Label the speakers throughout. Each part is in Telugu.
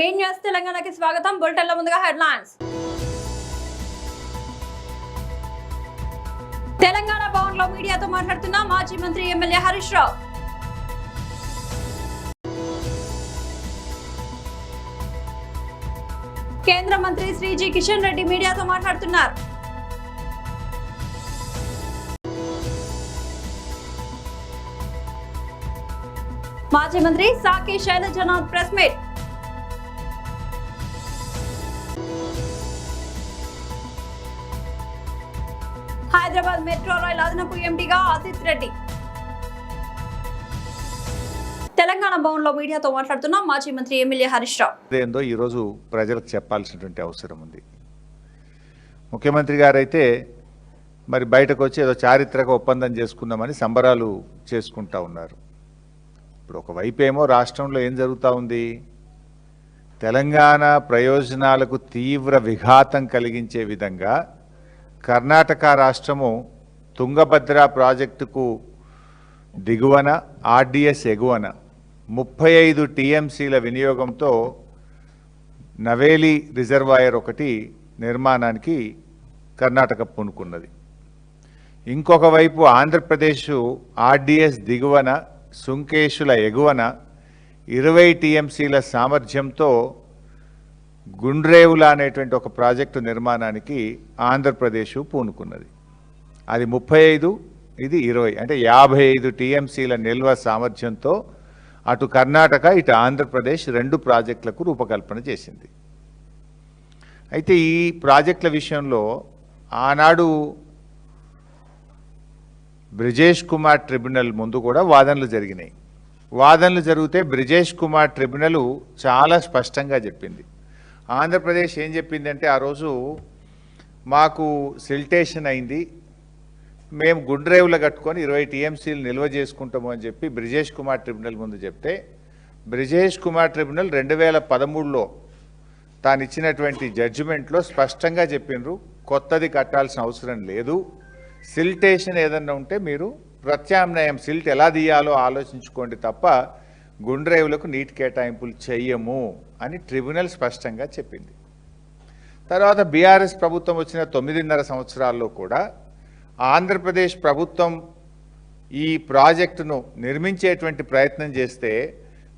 Speaker 1: మెయిన్ న్యూస్ తెలంగాణకి స్వాగతం. బులెటిన్ల ముందుగా హెడ్లైన్స్. తెలంగాణ భవన్లో మీడియాతో మాట్లాడుతున్న మాజీ మంత్రి ఎమ్మెల్యే హరీష్ రావు. కేంద్ర మంత్రి శ్రీ జి కిషన్ రెడ్డి మీడియాతో మాట్లాడుతున్నారు. మాజీ మంత్రి సాకి Sailajanath press meet. Hyderabad metro rail అదనపు ఎండీగా ఆదిత్ రెడ్డి. తెలంగాణ భవన్లో మీడియాతో మాట్లాడుతున్న మాజీ మంత్రి ఎమ్మెల్యే హరీష్ రావు.
Speaker 2: ఏందో ఈరోజు ప్రజలకు చెప్పాల్సినటువంటి అవసరం ఉంది. ముఖ్యమంత్రి గారైతే మరి బయటకు వచ్చి ఏదో చారిత్రక ఒప్పందం చేసుకుందామని సంబరాలు చేసుకుంటా ఉన్నారు. ఇప్పుడు ఒకవైపు ఏమో రాష్ట్రంలో ఏం జరుగుతూ ఉంది, తెలంగాణ ప్రయోజనాలకు తీవ్ర విఘాతం కలిగించే విధంగా కర్ణాటక రాష్ట్రము తుంగభద్ర ప్రాజెక్టుకు దిగువన ఆర్డిఎస్ ఎగువన 35 టీఎంసీల వినియోగంతో నవేలి రిజర్వాయర్ ఒకటి నిర్మాణానికి కర్ణాటక పూనుకున్నది. ఇంకొక వైపు ఆంధ్రప్రదేశ్ ఆర్డిఎస్ దిగువన సుంకేశుల ఎగువన 20 టీఎంసీల సామర్థ్యంతో గుండ్రేవుల అనేటువంటి ఒక ప్రాజెక్టు నిర్మాణానికి ఆంధ్రప్రదేశ్ పూనుకున్నది. అది 35, ఇది 20, అంటే 55 టీఎంసీల నిల్వ సామర్థ్యంతో అటు కర్ణాటక ఇటు ఆంధ్రప్రదేశ్ 2 ప్రాజెక్టులకు రూపకల్పన చేసింది. అయితే ఈ ప్రాజెక్టుల విషయంలో ఆనాడు బ్రిజేష్ కుమార్ ట్రిబ్యునల్ ముందు కూడా వాదనలు జరిగినాయి. వాదనలు జరిగితే బ్రిజేష్ కుమార్ ట్రిబ్యునల్ చాలా స్పష్టంగా చెప్పింది. ఆంధ్రప్రదేశ్ ఏం చెప్పిందంటే, ఆ రోజు మాకు సిల్టేషన్ అయింది, మేము గుండ్రేవులు కట్టుకొని 20 టీఎంసీలు నిల్వ చేసుకుంటాము అని చెప్పి బ్రిజేష్ కుమార్ ట్రిబ్యునల్ ముందు చెప్తే, బ్రిజేష్ కుమార్ ట్రిబ్యునల్ 2013లో తాను ఇచ్చినటువంటి జడ్జిమెంట్లో స్పష్టంగా చెప్పిండ్రు, కొత్తది కట్టాల్సిన అవసరం లేదు, సిల్టేషన్ ఏదన్నా ఉంటే మీరు ప్రత్యామ్నాయం సిల్ట్ ఎలా తీయాలో ఆలోచించుకోండి తప్ప గుండ్రేవులకు నీటి కేటాయింపులు చెయ్యము అని ట్రిబ్యునల్ స్పష్టంగా చెప్పింది. తర్వాత బీఆర్ఎస్ ప్రభుత్వం వచ్చిన 9.5 సంవత్సరాల్లో కూడా ఆంధ్రప్రదేశ్ ప్రభుత్వం ఈ ప్రాజెక్టును నిర్మించేటువంటి ప్రయత్నం చేస్తే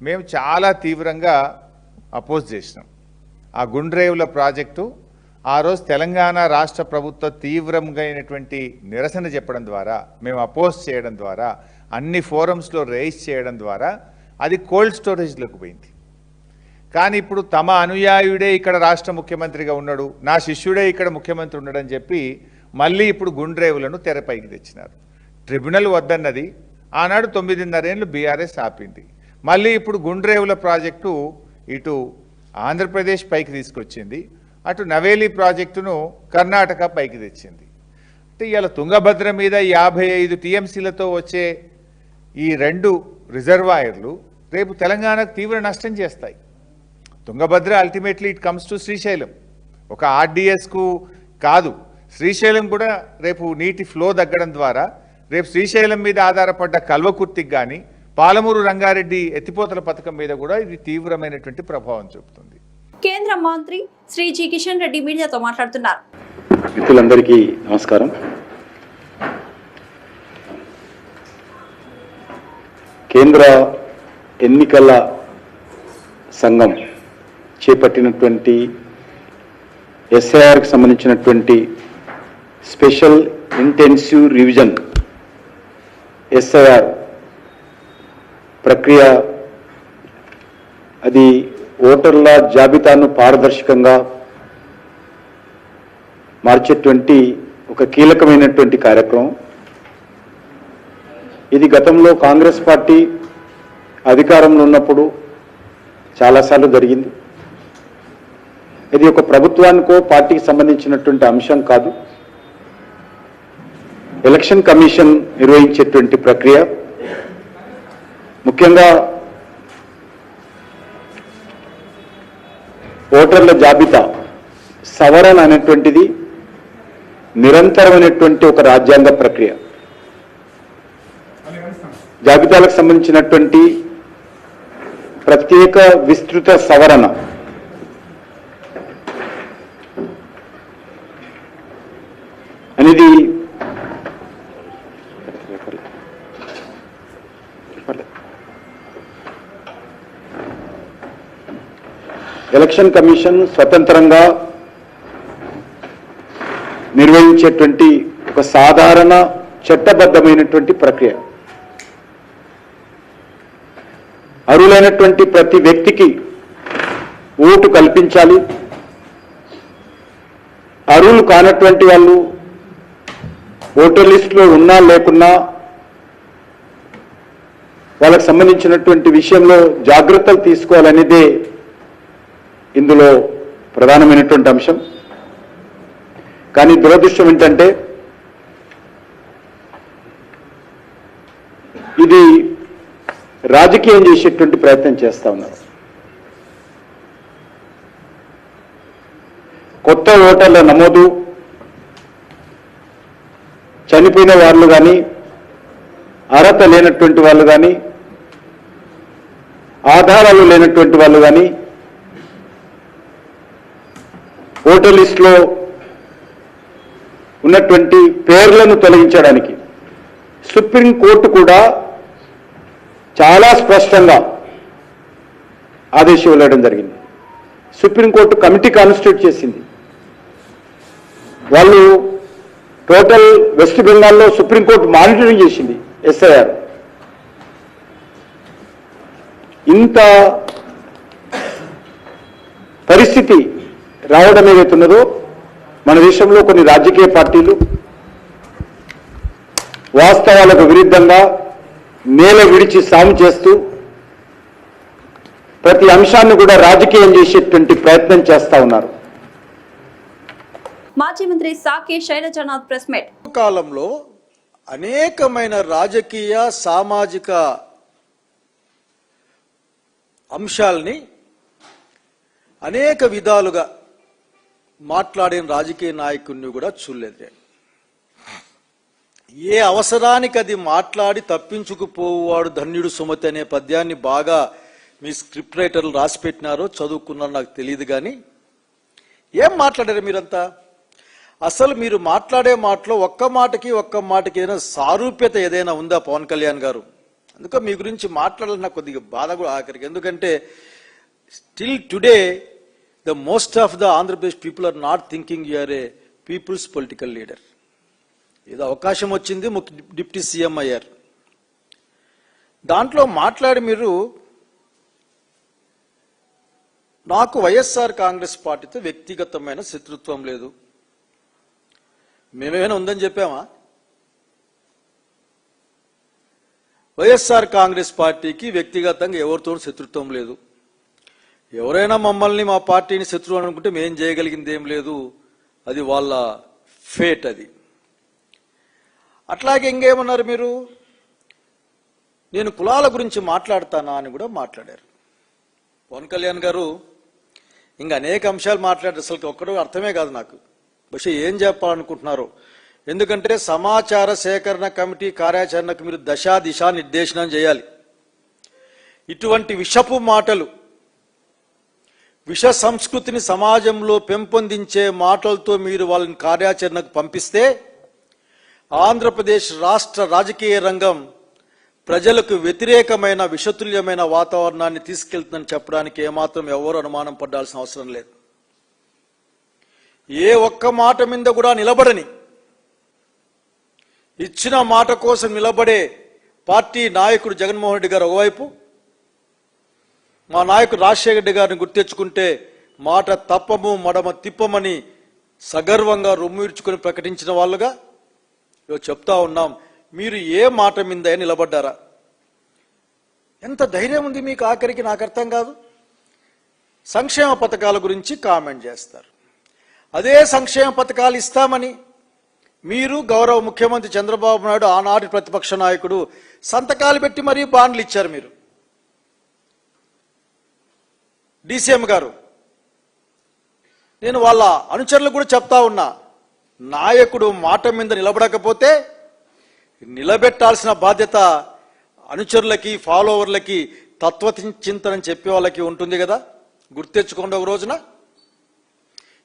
Speaker 2: మేము చాలా తీవ్రంగా అపోజ్ చేసినాం. ఆ గుండ్రేవుల ప్రాజెక్టు ఆ రోజు తెలంగాణ రాష్ట్ర ప్రభుత్వ తీవ్రంగా అయినటువంటి నిరసన చెప్పడం ద్వారా, మేము అపోజ్ చేయడం ద్వారా, అన్ని ఫోరమ్స్లో రైజ్ చేయడం ద్వారా అది కోల్డ్ స్టోరేజ్లోకి పోయింది. కానీ ఇప్పుడు తమ అనుయాయుడే ఇక్కడ రాష్ట్ర ముఖ్యమంత్రిగా ఉన్నాడు, నా శిష్యుడే ఇక్కడ ముఖ్యమంత్రి ఉన్నాడని చెప్పి మళ్ళీ ఇప్పుడు గుండ్రేవులను తెరపైకి తెచ్చినారు. ట్రిబ్యునల్ వద్దన్నది ఆనాడు 9.5 ఏళ్ళు బీఆర్ఎస్ ఆపింది. మళ్ళీ ఇప్పుడు గుండ్రేవుల ప్రాజెక్టు ఇటు ఆంధ్రప్రదేశ్ పైకి తీసుకొచ్చింది, అటు నవేలి ప్రాజెక్టును కర్ణాటక పైకి తెచ్చింది. అంటే ఇవాళ తుంగభద్ర మీద 55 టీఎంసీలతో వచ్చే ఈ 2 రిజర్వాయర్లు రేపు తెలంగాణకు తీవ్ర నష్టం చేస్తాయి. Tungabhadra ultimately it comes to Srisailam, ఒక ఆర్డిఎస్కు కాదు, శ్రీశైలం కూడా రేపు నీటి ఫ్లో తగ్గడం ద్వారా రేపు శ్రీశైలం మీద ఆధారపడ్డ కల్వకుర్తికి కానీ పాలమూరు రంగారెడ్డి ఎత్తిపోతల పథకం మీద కూడా ఇది తీవ్రమైనటువంటి ప్రభావం చూపుతుంది.
Speaker 1: కేంద్ర మంత్రి శ్రీ జి కిషన్ రెడ్డి మీడియాతో మాట్లాడుతున్నారు.
Speaker 3: మిత్రులందరికీ నమస్కారం. కేంద్ర ఎన్నికల సంఘం చేపట్టినటువంటి ఎస్ఐఆర్కి సంబంధించినటువంటి స్పెషల్ ఇంటెన్సివ్ రివిజన్ ఎస్ఐఆర్ ప్రక్రియ, అది ఓటర్ల జాబితాను పారదర్శకంగా మార్చేటువంటి ఒక కీలకమైనటువంటి కార్యక్రమం. ఇది గతంలో కాంగ్రెస్ పార్టీ అధికారంలో ఉన్నప్పుడు చాలాసార్లు జరిగింది. ఇది ఒక ప్రభుత్వానికో పార్టీకి సంబంధించినటువంటి అంశం కాదు. ఎలక్షన్ కమిషన్ నిర్వహించేటువంటి ప్రక్రియ, ముఖ్యంగా ఓటర్ల జాబితా సవరణ అనేటువంటిది నిరంతరమైనటువంటి ఒక రాజ్యాంగ ప్రక్రియ. జాబితాలకు సంబంధించినటువంటి ప్రత్యేక విస్తృత సవరణ అనేది ఎలక్షన్ కమిషన్ స్వతంత్రంగా నిర్వహించేటువంటి ఒక సాధారణ చట్టబద్ధమైనటువంటి ప్రక్రియ. అర్హులైనటువంటి ప్రతి వ్యక్తికి ఓటు కల్పించాలి. అర్హులు కానటువంటి వాళ్ళు ఓటర్ లిస్టులో ఉన్నా లేకున్నా వాళ్ళకు సంబంధించినటువంటి విషయంలో జాగ్రత్తలు తీసుకోవాలనేదే ఇందులో ప్రధానమైనటువంటి అంశం. కానీ దురదృష్టం ఏంటంటే ఇది రాజకీయం చేసేటువంటి ప్రయత్నం చేస్తా ఉన్నారు. కొత్త ఓటర్ల నమోదు, చనిపోయిన వాళ్ళు కానీ, అర్హత లేనటువంటి వాళ్ళు కానీ, ఆధారాలు లేనటువంటి వాళ్ళు కానీ ఓటర్ లిస్టులో ఉన్నటువంటి పేర్లను తొలగించడానికి సుప్రీంకోర్టు కూడా చాలా స్పష్టంగా ఆదేశం ఇవ్వడం జరిగింది. సుప్రీంకోర్టు కమిటీ కాన్స్టిట్యూట్ చేసింది. వాళ్ళు టోటల్ వెస్ట్ బెంగాల్లో సుప్రీంకోర్టు మానిటరింగ్ చేసింది ఎస్ఐఆర్. ఇంత పరిస్థితి రావడం ఏదైతున్నదో మన దేశంలో కొన్ని రాజకీయ పార్టీలు వాస్తవాలకు విరుద్ధంగా నేల విడిచి సాము చేస్తూ ప్రతి అంశాన్ని కూడా రాజకీయం చేసేటువంటి ప్రయత్నం చేస్తా ఉన్నారు.
Speaker 1: మాజీ మంత్రి సాకే శైలజనాథ్ ప్రెస్ మీట్.
Speaker 4: కాలంలో అనేకమైన రాజకీయ సామాజిక అంశాలని అనేక విధాలుగా మాట్లాడిన రాజకీయ నాయకుడిని కూడా చూడలేదు. ఏ అవసరానికి అది మాట్లాడి తప్పించుకుపోవాడు ధన్యుడు సుమతి అనే పద్యాన్ని బాగా మీ స్క్రిప్ట్ రైటర్లు రాసి పెట్టినారో చదువుకున్నారో నాకు తెలియదు. కానీ ఏం మాట్లాడారు మీరంతా? అసలు మీరు మాట్లాడే మాటలో ఒక్క మాటకి ఏదైనా సారూప్యత ఏదైనా ఉందా పవన్ కళ్యాణ్ గారు? అందుకే మీ గురించి మాట్లాడాలి నాకు కొద్దిగా బాధ కూడా ఆఖరికి. ఎందుకంటే still today the most of the Andhra Pradesh people are not thinking you are A peoples political leader. ఏదో అవకాశం వచ్చింది, డిప్యూటీ సీఎం అయ్యారు. దాంట్లో మాట్లాడి మీరు నాకు వైఎస్ఆర్ కాంగ్రెస్ పార్టీతో వ్యక్తిగతమైన శత్రుత్వం లేదు, మేమేమైనా ఉందని చెప్పామా? వైఎస్ఆర్ కాంగ్రెస్ పార్టీకి వ్యక్తిగతంగా ఎవరితో శత్రుత్వం లేదు. ఎవరైనా మమ్మల్ని మా పార్టీని శత్రువు అనుకుంటే మేం చేయగలిగింది ఏం లేదు, అది వాళ్ళ ఫేట్. అది అట్లాగే ఇంకేమన్నారు మీరు, నేను కులాల గురించి మాట్లాడతానా అని కూడా మాట్లాడారు పవన్ కళ్యాణ్ గారు. ఇంకా అనేక అంశాలు మాట్లాడారు, అసలు ఒక్కడో అర్థమే కాదు నాకు బహుశా ఏం చెప్పాలనుకుంటున్నారు. ఎందుకంటే సమాచార సేకరణ కమిటీ కార్యాచరణకు మీరు దిశా నిర్దేశనం చేయాలి. ఇటువంటి విషపు మాటలు, విష సంస్కృతిని సమాజంలో పెంపొందించే మాటలతో మీరు వాళ్ళని కార్యాచరణకు పంపిస్తే ఆంధ్రప్రదేశ్ రాష్ట్ర రాజకీయ రంగం ప్రజలకు వ్యతిరేకమైన విషతుల్యమైన వాతావరణాన్ని తీసుకెళ్తుందని చెప్పడానికి ఏమాత్రం ఎవరు అనుమానం పడాల్సిన అవసరం లేదు. ఏ ఒక్క మాట మీద కూడా నిలబడని, ఇచ్చిన మాట కోసం నిలబడే పార్టీ నాయకుడు జగన్మోహన్ రెడ్డి గారు ఒకవైపు, మా నాయకుడు రాజశేఖర రెడ్డి గారిని గుర్తెచ్చుకుంటే మాట తప్పము మడమ తిప్పమని సగర్వంగా రొమ్మిర్చుకుని ప్రకటించిన వాళ్ళుగా చెప్తా ఉన్నాం. మీరు ఏ మాట మీద నిలబడ్డారా? ఎంత ధైర్యం ఉంది మీకు? ఆఖరికి నాకు అర్థం కాదు. సంక్షేమ పథకాల గురించి కామెంట్ చేస్తారు. అదే సంక్షేమ పథకాలు ఇస్తామని మీరు గౌరవ ముఖ్యమంత్రి చంద్రబాబు నాయుడు ఆనాటి ప్రతిపక్ష నాయకుడు సంతకాలు పెట్టి మరీ బాండ్లు ఇచ్చారు. మీరు డీసీఎం గారు, నేను వాళ్ళ అనుచరులు కూడా చెప్తా ఉన్నా, నాయకుడు మాట మీద నిలబడకపోతే నిలబెట్టాల్సిన బాధ్యత అనుచరులకి, ఫాలోవర్లకి, తత్వ చింతన చెప్పే వాళ్ళకి ఉంటుంది కదా. గుర్తెచ్చుకోండి ఒక రోజున.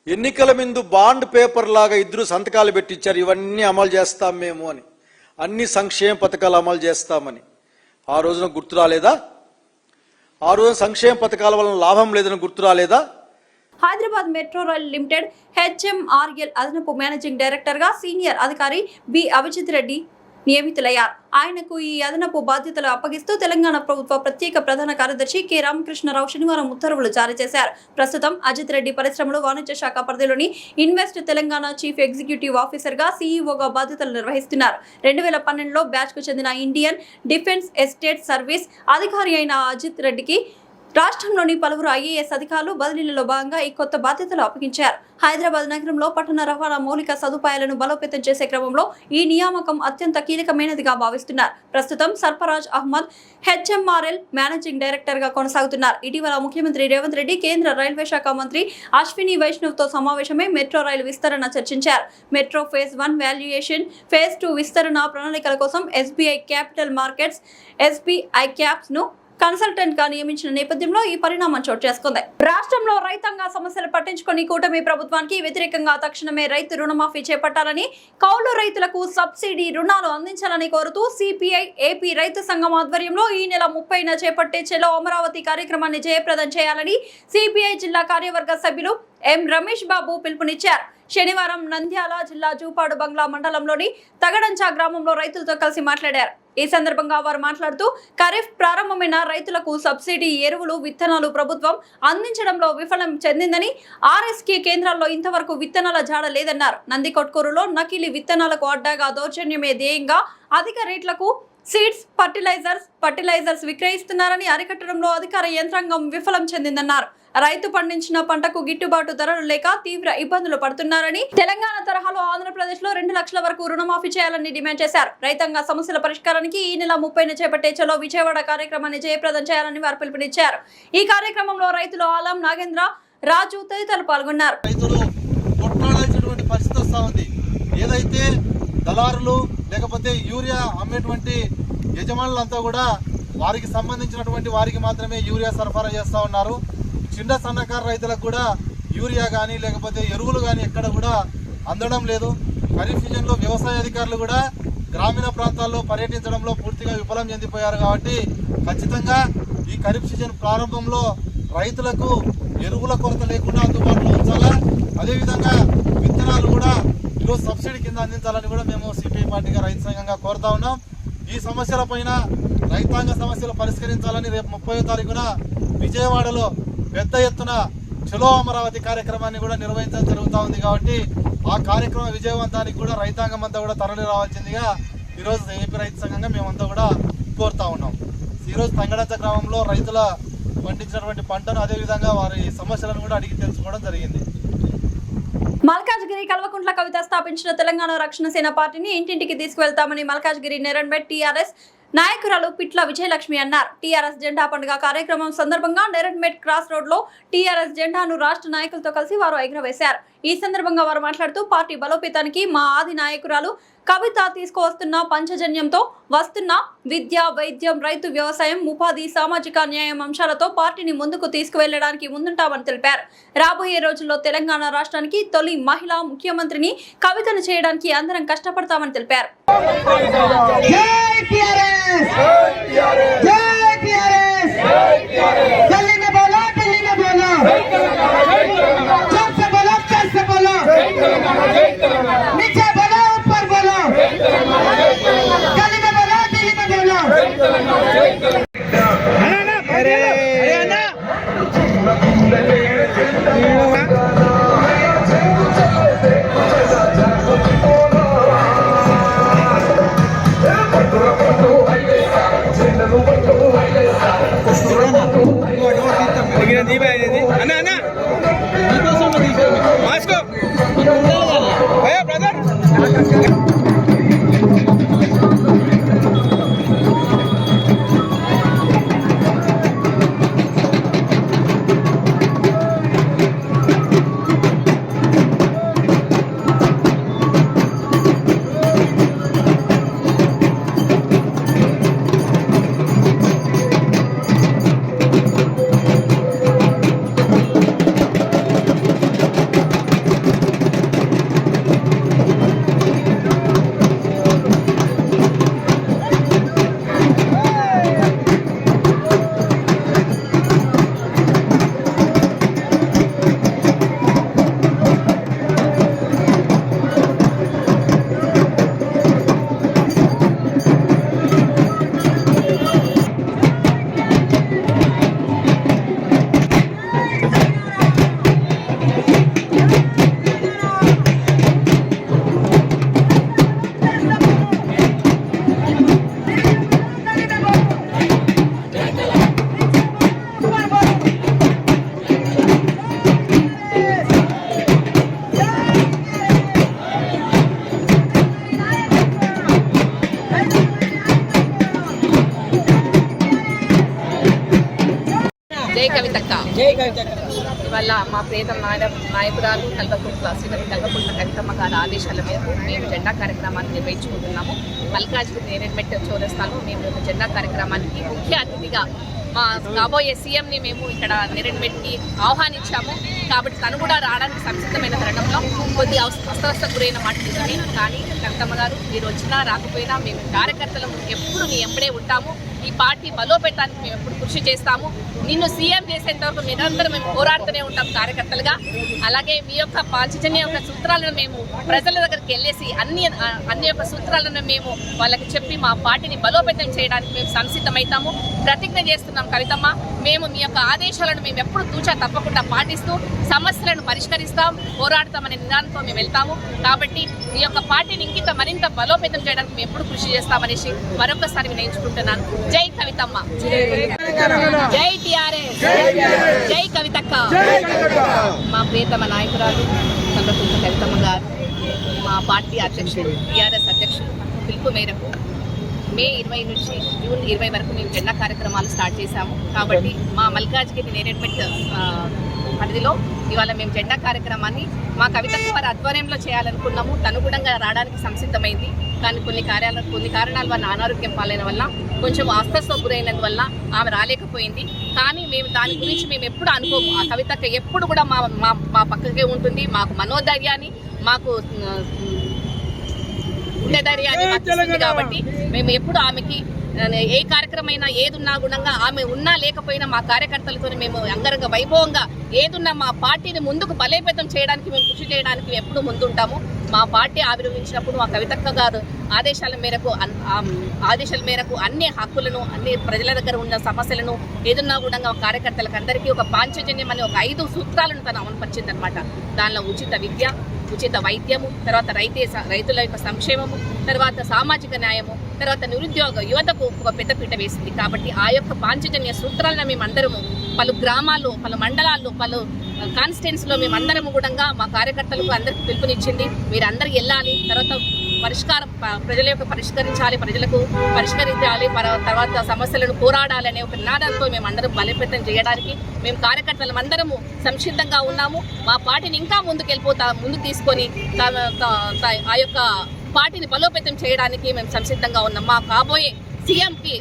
Speaker 4: ఎన్నికల ముందు బాండ్ పేపర్ లాగా ఇద్దరు సంతకాలు పెట్టించారు, ఇవన్నీ అమలు చేస్తాం మేము అని, అన్ని సంక్షేమ పథకాలు అమలు చేస్తామని. ఆ రోజున గుర్తు రాలేదా? ఆ రోజున సంక్షేమ పథకాల వలన లాభం లేదని గుర్తు రాలేదా?
Speaker 1: Hyderabad metro rail limited HMRL అదనపు మేనేజింగ్ డైరెక్టర్ గా సీనియర్ అధికారి బి అభిజిత్ రెడ్డి నియమితులయ్యారు. ఆయనకు ఈ అదనపు బాధ్యతలు అప్పగిస్తూ తెలంగాణ ప్రభుత్వ ప్రత్యేక ప్రధాన కార్యదర్శి కె రామకృష్ణరావు శనివారం ఉత్తర్వులు జారీ చేశారు. ప్రస్తుతం అజిత్ రెడ్డి పరిశ్రమలు వాణిజ్య శాఖ పరిధిలోని invest Telangana chief executive officer గా సీఈఓగా బాధ్యతలు నిర్వహిస్తున్నారు. 2012లో బ్యాచ్ కు చెందిన ఇండియన్ డిఫెన్స్ ఎస్టేట్ సర్వీస్ అధికారి అయిన అజిత్ రెడ్డికి రాష్ట్రంలోని పలువురు ఐఏఎస్ అధికారులు బదిలీలలో భాగంగా ఈ కొత్త బాధ్యతలు అప్పగించారు. హైదరాబాద్ నగరంలో పట్టణ రవాణా మౌలిక సదుపాయాలను బలోపేతం చేసే క్రమంలో ఈ నియామకం అత్యంత కీలకమైనదిగా భావిస్తున్నారు. ప్రస్తుతం Sarfaraz Ahmed HMRL managing director గా కొనసాగుతున్నారు. ఇటీవల ముఖ్యమంత్రి రేవంత్ రెడ్డి కేంద్ర రైల్వే శాఖ మంత్రి అశ్విని వైష్ణవ్ తో సమావేశమై మెట్రో రైలు విస్తరణ చర్చించారు. మెట్రో ఫేజ్ 1 వాల్యుయేషన్, ఫేజ్ 2 విస్తరణ ప్రణాళికల కోసం SBI capital markets SBI caps ను కన్సల్టెంట్ గా నియమించిన నేపథ్యంలో ఈ పరిణామం చోటు చేసుకుంది. రాష్ట్రంలో రైతాంగ సమస్యలు పట్టించుకుని కూటమి ప్రభుత్వానికి వ్యతిరేకంగా తక్షణమే రైతు రుణమాఫీ చేపట్టాలని, కౌలు రైతులకు సబ్సిడీ రుణాలు అందించాలని కోరుతూ సిపిఐ ఏపీ రైతు సంఘం ఆధ్వర్యంలో ఈ నెల 30న చేపట్టే చెలో అమరావతి కార్యక్రమాన్ని జయప్రదం చేయాలని సిపిఐ జిల్లా కార్యవర్గ సభ్యులు ఎం రమేష్ బాబు పిలుపునిచ్చారు. శనివారం నంద్యాల జిల్లా జూపాడు బంగ్లా మండలంలోని తగడంచా గ్రామంలో రైతులతో కలిసి మాట్లాడారు. ఈ సందర్భంగా వారు మాట్లాడుతూ ఖరీఫ్ ప్రారంభమైన రైతులకు సబ్సిడీ ఎరువులు, విత్తనాలు ప్రభుత్వం అందించడంలో విఫలం చెందిందని, ఆర్ఎస్కే కేంద్రాల్లో ఇంతవరకు విత్తనాల జాడ లేదన్నారు. నందికొట్కూరులో నకిలీ విత్తనాలకు అడ్డాగా దౌర్జన్యమే ధ్యేయంగా అధిక రేట్లకు సీడ్స్, ఫర్టిలైజర్స్ విక్రయిస్తున్నారని అరికట్టడంలో అధికార యంత్రాంగం విఫలం చెందిందన్నారు. రైతు పండించిన పంటకు గిట్టుబాటు ధరలు లేక తీవ్ర ఇబ్బందులు పడుతున్నారని, తెలంగాణ తరహాలో ఆంధ్రప్రదేశ్ లో 2 లక్షల వరకు రుణమాఫీ చేయాలని డిమాండ్ చేశారు. రైతాంగ సమస్యల పరిష్కారానికి ఈ నెల 30న చేపట్టే చలో విజయవాడ కార్యక్రమాన్ని జయప్రదం చేయాలని వారు పిలుపునిచ్చారు. ఈ కార్యక్రమంలో రైతులు ఆలం నాగేంద్ర, రాజు తదితరులు పాల్గొన్నారు.
Speaker 5: ఏదైతే దళారులు లేకపోతే యూరియా అమ్మేటువంటి యజమానులంతా కూడా వారికి సంబంధించినటువంటి వారికి మాత్రమే యూరియా సరఫరా చేస్తూ ఉన్నారు. చిన్న సన్నకారు రైతులకు కూడా యూరియా కానీ లేకపోతే ఎరువులు కానీ ఎక్కడ కూడా అందడం లేదు. ఖరీఫ్ సీజన్లో వ్యవసాయ అధికారులు కూడా గ్రామీణ ప్రాంతాల్లో పర్యటించడంలో పూర్తిగా విఫలం చెందిపోయారు. కాబట్టి ఖచ్చితంగా ఈ ఖరీఫ్ సీజన్ ప్రారంభంలో రైతులకు ఎరువుల కొరత లేకుండా అందుబాటులో ఉంచాలా, అదేవిధంగా విత్తనాలు కూడా ఈరోజు సబ్సిడీ కింద అందించాలని కూడా మేము సిపిఐ పార్టీగా రైతు సంఘంగా కోరుతా ఉన్నాం. ఈ సమస్యల పైన రైతాంగ సమస్యలు పరిష్కరించాలని రేపు 30వ తారీఖున విజయవాడలో పెద్ద ఎత్తున చలో అమరావతి కార్యక్రమాన్ని కూడా నిర్వహించడం జరుగుతూ ఉంది. కాబట్టి ఆ కార్యక్రమ విజయవంతానికి కూడా రైతాంగం అంతా కూడా తరలి రావాల్సిందిగా ఈరోజు ఏపీ రైతు సంఘంగా మేమంతా కూడా కోరుతా ఉన్నాం. ఈరోజు తంగడంచ గ్రామంలో రైతుల పండించినటువంటి పంటను అదేవిధంగా వారి సమస్యలను కూడా అడిగి తెలుసుకోవడం జరిగింది.
Speaker 1: మల్కాజ్గిరి కల్వకుంట్ల కవిత స్థాపించిన తెలంగాణ రక్షణ సేన పార్టీని ఇంటింటికి తీసుకువెళ్తామని మల్కాజ్గిరి నెరన్మెట్ టీఆర్ఎస్ నాయకురాలు పిట్ల విజయలక్ష్మి అన్నారు. టీఆర్ఎస్ జెండా పండుగ కార్యక్రమం సందర్భంగా నెరన్మెట్ క్రాస్ రోడ్ లో టీఆర్ఎస్ జెండాను రాష్ట్ర నాయకులతో కలిసి వారు ఎగురవేశారు. ఈ సందర్భంగా వారు మాట్లాడుతూ పార్టీ బలోపేతానికి మా ఆది నాయకురాలు కవిత తీసుకువస్తున్న పంచజన్యంతో వస్తున్న విద్య, వైద్యం, రైతు, వ్యవసాయం, ఉపాధి, సామాజిక న్యాయం అంశాలతో పార్టీని ముందుకు తీసుకువెళ్లడానికి ముందుంటామని తెలిపారు. రాబోయే రోజుల్లో తెలంగాణ రాష్ట్రానికి తొలి మహిళా ముఖ్యమంత్రిని కవితను చేయడానికి అందరం కష్టపడతామని తెలిపారు.
Speaker 6: ఇవాళ మా ప్రియతమ నాయకురాలు శ్రీమతి కల్వకుంట్ల కవితమ్మ గారి ఆదేశాల మేరకు మేము జెండా కార్యక్రమాన్ని నిర్వహించుకుంటున్నాము. మల్కాజ్గిరి నేరేడ్మెట్ చౌరస్తాలో మేము ఒక జెండా కార్యక్రమానికి ముఖ్య అతిథిగా మా కాబోయే సీఎంని మేము ఇక్కడ నేరేడ్మెట్కి ఆహ్వానించాము. కాబట్టి తను కూడా రావడానికి సంసిద్ధమైన తరుణంలో కొద్ది అస్తవ్యస్త గురైన మాట నిజమే. కానీ కవితమ్మ గారు మీరు వచ్చినా రాకపోయినా మేము కార్యకర్తలు ఎప్పుడు మీ ఎంబడే ఉంటాము. ఈ పార్టీ బలోపేతానికి మేము ఎప్పుడు కృషి చేస్తాము. నిన్ను సీఎం చేసేంత వరకు నిరంతరం మేము పోరాడుతూనే ఉంటాం కార్యకర్తలుగా. అలాగే మీ యొక్క పాంచజన్య యొక్క సూత్రాలను మేము ప్రజల దగ్గరికి వెళ్ళేసి అన్ని యొక్క సూత్రాలను మేము వాళ్ళకి చెప్పి మా పార్టీని బలోపేతం చేయడానికి మేము సంసిద్ధమవుతాము. ప్రతిజ్ఞ చేస్తున్నాం కవితమ్మ, మేము మీ యొక్క ఆదేశాలను మేము ఎప్పుడు తూచా తప్పకుండా పాటిస్తూ సమస్యలను పరిష్కరిస్తాం, పోరాడతామనే నినాదంతో మేము వెళ్తాము. కాబట్టి ఈ యొక్క పార్టీని ఇంకింత మరింత బలోపేతం చేయడానికి మేము ఎప్పుడు కృషి చేస్తామనేసి మరొకసారి వినయించుకుంటున్నాను. జై కవితమ్మ, జై టిఆర్ఎస్, జై కవితక్క. మా ప్రియతమ నాయకురాలు కల్వకుంట్ల కవితమ్మ గారు మా పార్టీ అధ్యక్షుడు టిఆర్ఎస్ అధ్యక్షుడు పిలుపు మేరకు మే 20 నుంచి జూన్ 20 వరకు మేము జెండా కార్యక్రమాలు స్టార్ట్ చేశాము. కాబట్టి మా మల్కాజ్గిరి నేరేడ్మెట్ పరిధిలో ఇవాళ మేము జెండా కార్యక్రమాన్ని మా కవితక్క వారి ఆధ్వర్యంలో చేయాలనుకున్నాము. తను కూడా రావడానికి సంసిద్ధమైంది. కానీ కొన్ని కారణాల వల్ల అనారోగ్యం పాలైన వల్ల కొంచెం అస్వస్థ గురైనందువల్ల ఆమె రాలేకపోయింది. కానీ మేము దాని గురించి మేము ఎప్పుడు అనుకోము. ఆ కవితక్క ఎప్పుడు కూడా మా పక్కకే ఉంటుంది. మాకు మనోధైర్యాన్ని, మాకు గుండెధైర్యాన్ని ఇస్తుంది. కాబట్టి మేము ఎప్పుడు ఆమెకి ఏ కార్యక్రమం ఏదున్నా గుణంగా ఆమె ఉన్నా లేకపోయినా మా కార్యకర్తలతో మేము అంగరంగ వైభవంగా ఏదున్నా మా పార్టీని ముందుకు బలోపేతం చేయడానికి మేము కృషి చేయడానికి ఎప్పుడు ముందుంటాము. మా పార్టీ ఆవిర్భవించినప్పుడు మా కవితక్క గారు ఆదేశాల మేరకు అన్ని హక్కులను, అన్ని ప్రజల దగ్గర ఉన్న సమస్యలను ఏదున్నా కూడా కార్యకర్తలకు అందరికీ ఒక పాంచజన్యం అనే ఒక 5 సూత్రాలను తను అమలుపరిచింది అనమాట. దానిలో ఉచిత విద్య, ఉచిత వైద్యము, తర్వాత రైతుల యొక్క సంక్షేమము, తర్వాత సామాజిక న్యాయము, తర్వాత నిరుద్యోగ యువతకు ఒక పెద్దపీట వేసింది. కాబట్టి ఆ యొక్క పాంచజన్య సూత్రాలను మేమందరము పలు గ్రామాల్లో, పలు మండలాల్లో, పలు కాన్స్టిట్యున్సీలో మేమందరము కూడా మా కార్యకర్తలకు అందరికీ పిలుపునిచ్చింది. మీరందరూ వెళ్ళాలి, తర్వాత ప్రజల యొక్క ప్రజలకు పరిష్కరించాలి, తర్వాత సమస్యలను పోరాడాలి అనే ఒక నినాదంతో మేము అందరం బలోపేతం చేయడానికి మేము కార్యకర్తలు అందరము సంసిద్ధంగా ఉన్నాము. మా పార్టీని ఇంకా ముందుకు తీసుకొని ఆ యొక్క పార్టీని బలోపేతం చేయడానికి మేము సంసిద్ధంగా ఉన్నాం. మా కాబోయే సీఎంకి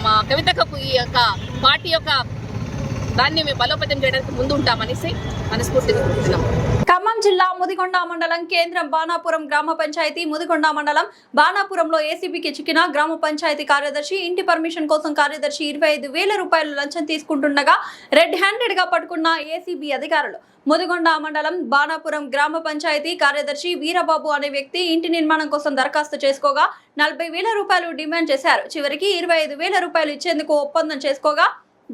Speaker 6: మా కవితకు ఈ యొక్క పార్టీ యొక్క దాన్ని మేము బలోపేతం చేయడానికి ముందు ఉంటామనేసి మనస్ఫూర్తిగా కోరుతున్నాం.
Speaker 1: ఖమ్మం జిల్లా ముదిగొండ మండలం కేంద్రం బాణాపురం గ్రామ పంచాయతీ ముదిగొండ మండలం బాణాపురంలో ఏసీబీకి చిక్కిన గ్రామ పంచాయతీ కార్యదర్శి ఇంటి పర్మిషన్ కోసం కార్యదర్శి 25,000 రూపాయలు లంచం తీసుకుంటుండగా రెడ్ హ్యాండెడ్ గా పట్టుకున్న ఏసీబీ అధికారులు. ముదిగొండ మండలం బాణాపురం గ్రామ పంచాయతీ కార్యదర్శి వీరబాబు అనే వ్యక్తి ఇంటి నిర్మాణం కోసం దరఖాస్తు చేసుకోగా 40,000 రూపాయలు డిమాండ్ చేశారు. చివరికి 25,000 రూపాయలు ఇచ్చేందుకు ఒప్పందం చేసుకోగా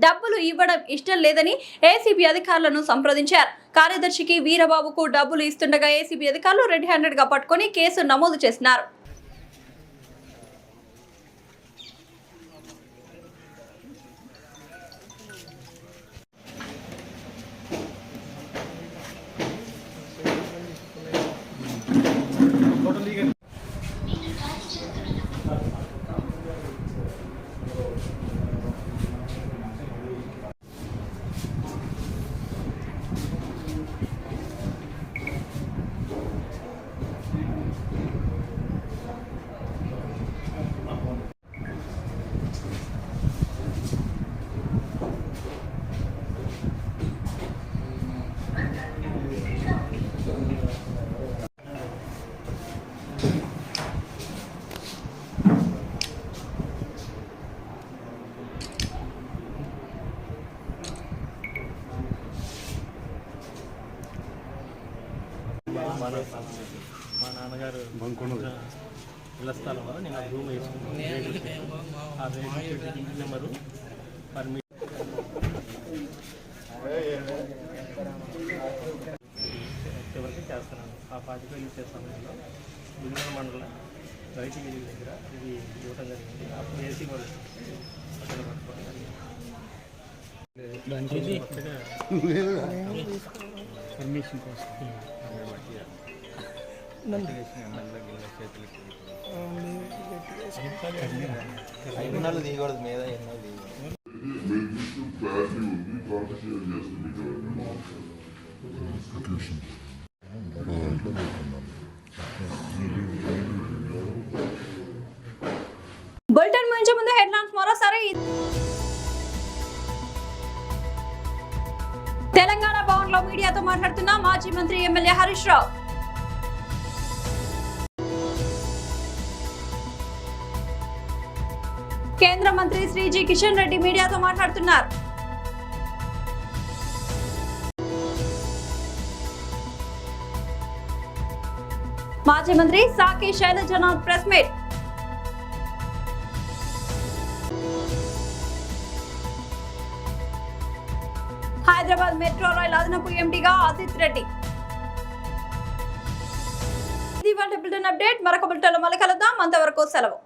Speaker 1: డబ్బులు ఇవ్వడం ఇష్టం లేదని ఏసీబీ అధికారులను సంప్రదించారు. కార్యదర్శికి వీరబాబుకు డబ్బులు ఇస్తుండగా ఏసీబీ అధికారులు రెడ్ హ్యాండెడ్ గా పట్టుకుని కేసు నమోదు చేసినారు.
Speaker 7: మా నాన్నగారు ఇళ్ల స్థలంలో నేను రూమ్ వేసుకున్నాను. ఆ రేట్ నెంబరు ఎవరికి చేస్తున్నాను. ఆ 45 ఇచ్చే సమయంలో ముదిగొండ మండలం రైతు వీధి దగ్గర ఇది ఇవ్వటం జరిగింది. అప్పుడు ఏసీ వాళ్ళు అక్కడ పట్టుకోవడం జరిగింది. పర్మిషన్ కోసం
Speaker 8: ఎన్నాళ్ళు దిగకూడదు మీద ఎన్నో
Speaker 1: బులెటిన్ ముంచే ముందు హెడ్లైన్స్ మరోసారి. తెలంగాణ భవన్ లో మీడియాతో మాట్లాడుతున్న మాజీ మంత్రి ఎమ్మెల్యే హరీష్ రావు. కేంద్ర మంత్రి శ్రీ జి కిషన్ రెడ్డి మీడియాతో మాట్లాడుతున్నారు. మాజీ మంత్రి సాకి Sailajanath press meet. Hyderabad metro rail అదనపు ఎండీగా ఆదిత్ రెడ్డి. ఇది వాటి బులెటిన్ అప్డేట్. మరొక బులెటిన్లో మళ్ళీ కలుద్దాం. అంతవరకు సెలవు.